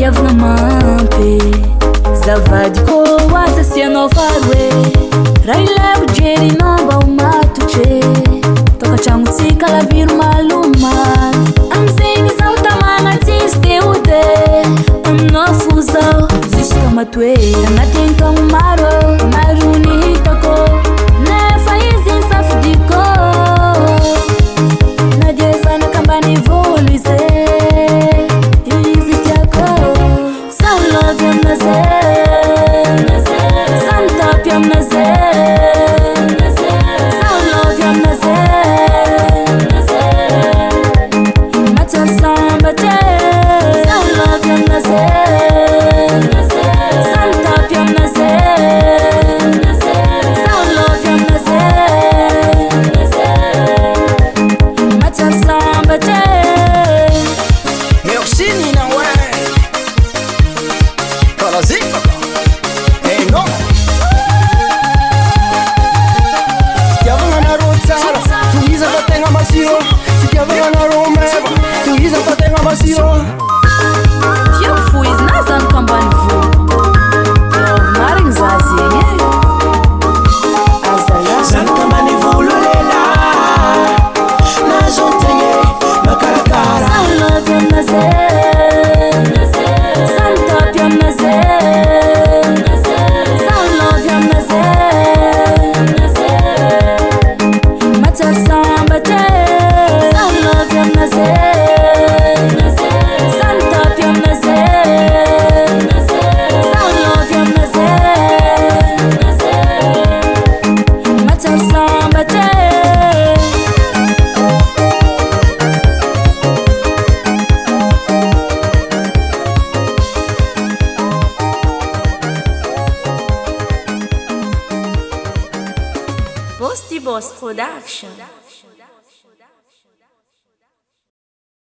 diavolo mampy zavady kô aza sianao faroe raha ilay ojerinao mba ho matotre tokantragnotsika laviro malomano amizegny zaho tamagna tsisy de ode aminao fo zao juska matoera agnatigny taogno maro ny hitako nefa izy nisafidiko na dia zanaka ambany volo izy tiako zaho lovy aminazy zaho mitapy aminazy zaho lovy aminazy matsary sambatra zaho lovy aminazy zaho mitapy aminazy zaho lovy aminazy matsary sambatra Merci Nina, ouais. Vas-y, papa. Eh non. Si ti aveva una rozza, tu gli sei fatta una massimo. Si ti aveva una roma, tu gli sei fatta una massimo. Tiako fo izy na zany kambany vo lovy marigny za zegny azala Zany kambany volo lela nazontegny makarakara zaho lovy aminazy zaho mitapy aminazy zaho lovy aminazy matsary sambatra zaho lovy aminazy zaho mitapy aminazy zaho lovy aminazy matsary sambatra Boss Production.